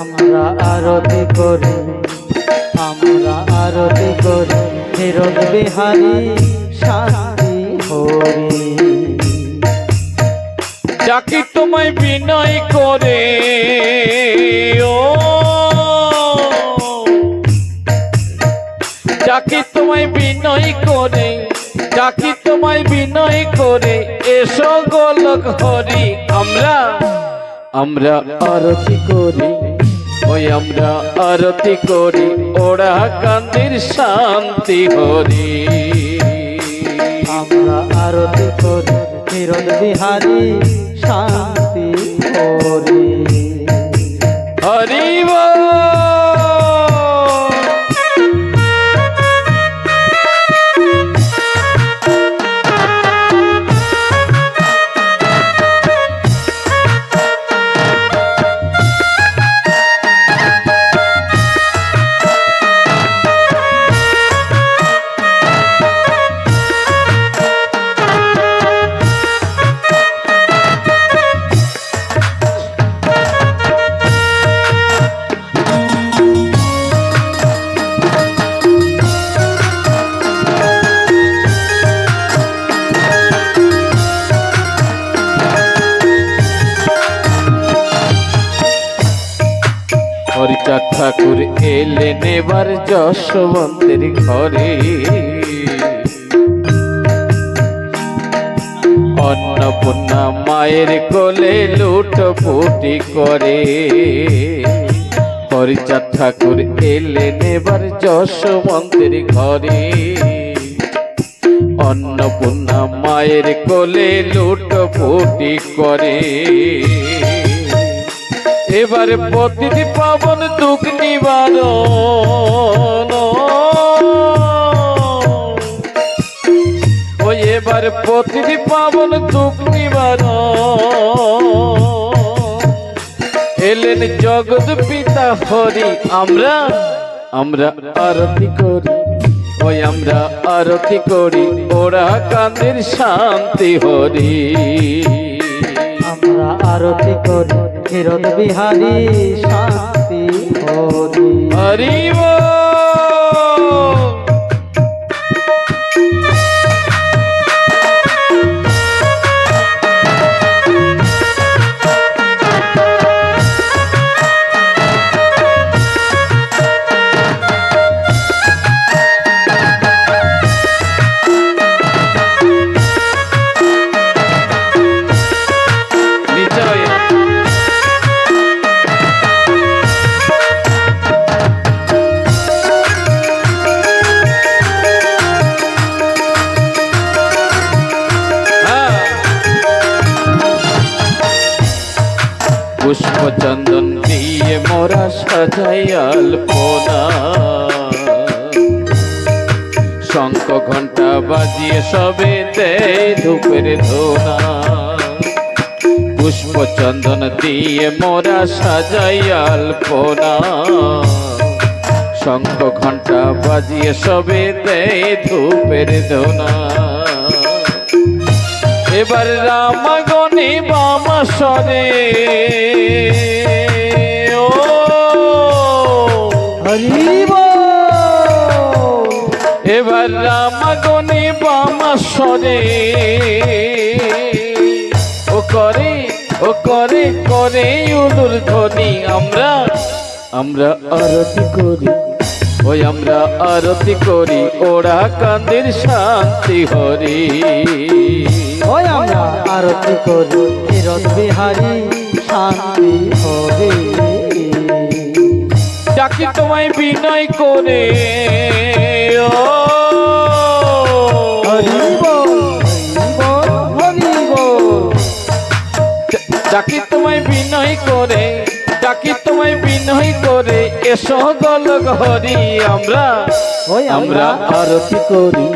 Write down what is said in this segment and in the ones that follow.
আমরা আরতি করি, আমরা আরতি করি হিরণ বিহারী শান্তি হরি। ডাকি তোমায় বিনয় করে, ও ডাকি তোমায় বিনয় করে, ডাকি তোমায় বিনয় করে, এসো গোলক হরি। আমরা আমরা আরতি করি, ওই আমরা আরতি করি, ওরা কান্দির শান্তি হরি। আমরা আরতি করি হিরণ বিহারী শান্তি হরি। হরি বল। হরিচাঁদ ঠাকুর এলেন এবার যশবন্তের ঘরে, অন্নপূর্ণা মায়ের কোলে লুটোপুটি করে। হরিচাঁদ ঠাকুর এলেন এবার যশবন্তের ঘরে, অন্নপূর্ণা মায়ের কোলে লুটোপুটি করে। এবার প্রতিটি পাবন দুঃখ নিবারণ, ওই এবার প্রতিটি পাবন দুঃখ নিবারণ, এলেন জগৎ পিতা হরি। আমরা আমরা আরতি করি, ওই আমরা আরতি করি, ওরা কান্দির শান্তি হরি। আমরা আরতি করি হিরণ বিহারী শান্তি হরি। হরি বল। পুষ্প চন্দন দিয়ে মোরা সাজাই আলপনা, শঙ্খ ঘণ্টা বাজিয়ে সবে দেয় ধূপের ধোনা। পুষ্প চন্দন দিয়ে মোরা সাজাই আলপনা, শঙ্খ ঘণ্টা বাজিয়ে সবে দেয় ধূপের ধোনা। এবার রামাগণে বামাসরে, ও হরি বল। এবার রামাগণে বামাসরে, ও করে ও করে করে উলুর ধ্বনি। আমরা আমরা আরতি করি, ওই আমরা আরতি করি, ওরা কান্দির শান্তি হরি। ওই আমরা আরতি করি হিরণ বিহারী শান্তি হরি। ডাকি তোমায় বিনয় করে, ও হরি বল, হরি বল। ডাকি তোমায় বিনয় করে, ডাকি তোমায় বিনয় করে, এসো গোলক হরি। আমরা আমরা আরতি করি,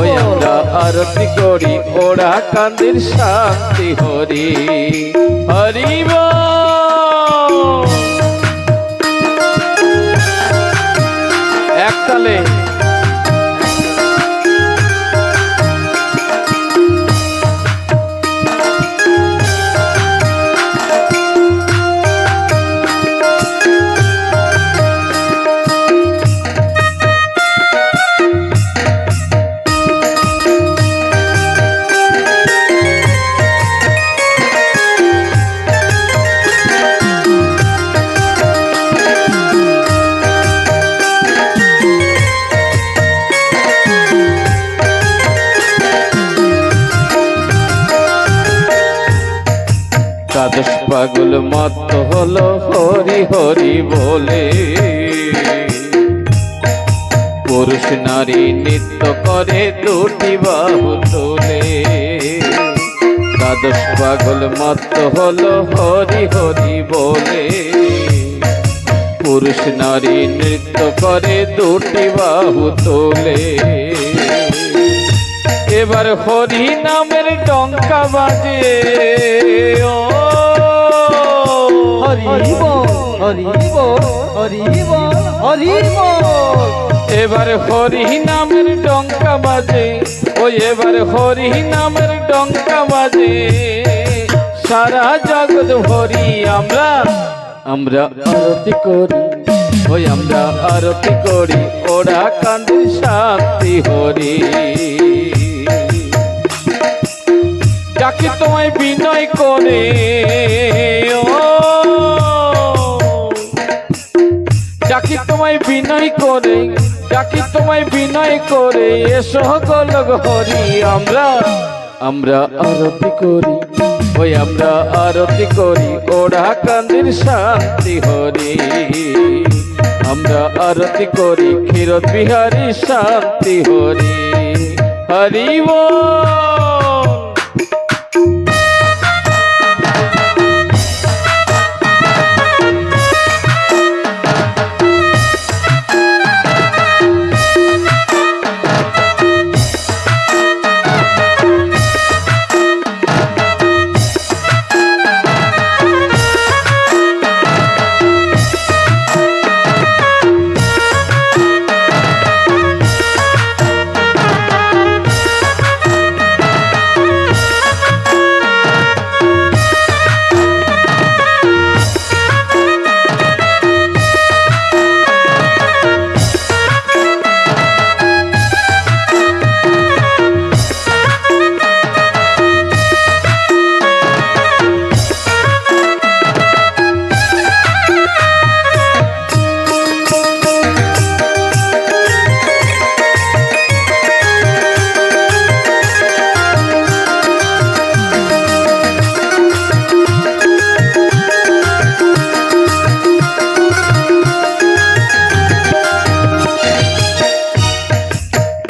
ওই আমরা আরতি করি, ওরা কান্দির শান্তি হরি। হরি বল। একতালে দ্বাদশ পাগল মত হলো হরি হরি বলে, পুরুষ নারী নৃত্য করে দুটি বাহু তোলে। দ্বাদশ পাগল মত হলো হরি হরি বলে, পুরুষ নারী নৃত্য করে দুটি বাহু তোলে। এবার হরি নামের ডঙ্কা বাজে, ও হরি বল হরি বল হরি বল হরি বল। এবার হরি নামের ডঙ্কা বাজে, ওই এবার হরি নামের ডঙ্কা বাজে। সারা জগৎ হরি আমরা আমরা আরতি করি, ওই আমরা আরতি করি, ওরা কান্দে শান্তি হরি। ডাকি তোমায় বিনয় করে, ও ডাকি তোমায় বিনয় করে, ডাকি তোমায় বিনয় করে, এসো গোলক হরি আমরা আমরা আরতি করি, ওই আমরা আরতি করি, ওরা কান্দির শান্তি হরি। আমরা আরতি করি ক্ষীরদ বিহারী শান্তি হরি। হরি বল।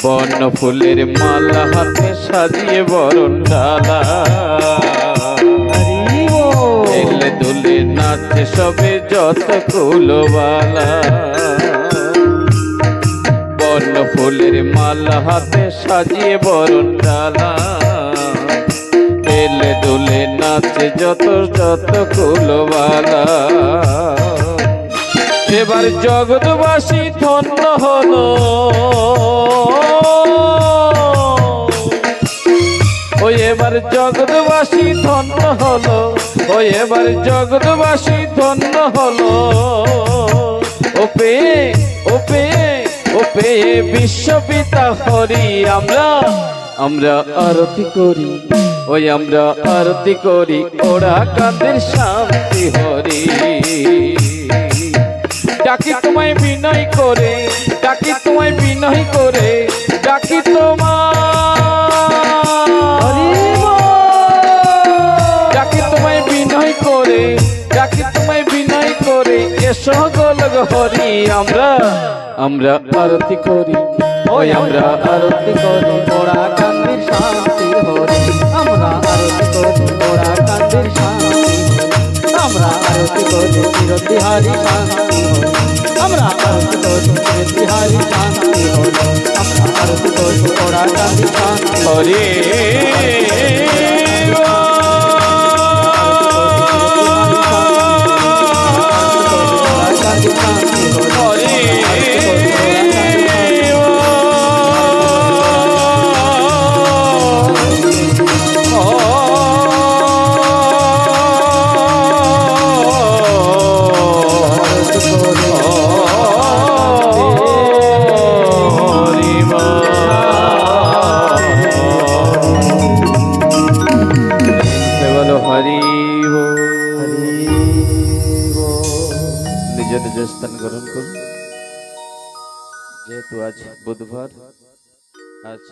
বর্ণ ফুলের মালা হাতে সাজিয়ে বরণ ডালা, হরি বল এলে দুলে নাচে সবে যত কুলবালা। বর্ণ ফুলের মালা হাতে সাজিয়ে বরণ ডালা, এলে দুলে নাচে যত যত কুলবালা। এবার জগৎবাসী ধন্য হলো, ওই এবার জগৎবাসী ধন্য হলো, ওই এবার জগৎবাসী ধন্য হলো। ও পেয়ে ও পেয়ে ও পেয়ে বিশ্বপিতা হরি আমরা আমরা আরতি করি, ওই আমরা আরতি করি, ওরা কান্দের শান্তি হরি। ডাকি তোমায় বিনয় করে, ডাকি তোমায় বিনয় করে, ডাকি ডাকি তোমায় বিনয় করে, ডাকি তোমায় বিনয় করে, এসো গোলক হরি আমরা আমরা আরতি করি, ওই আমরা আরতি করি ওরা কান্দির শান্তি হরি। আমরা আরতি করি ওরা কান্দির শান্তি হরি। আমরা আরতি করি ক্ষীরদ বিহারী শান্তি হরি। আমরা আরতি করি ক্ষীরদ বিহারী শান্তি হরি। আমরা আরতি করি ওরা কান্দির শান্তি হরি। নিজ নিজ স্থান গ্রহণ করুন। যেহেতু আজ বুধবার, আজ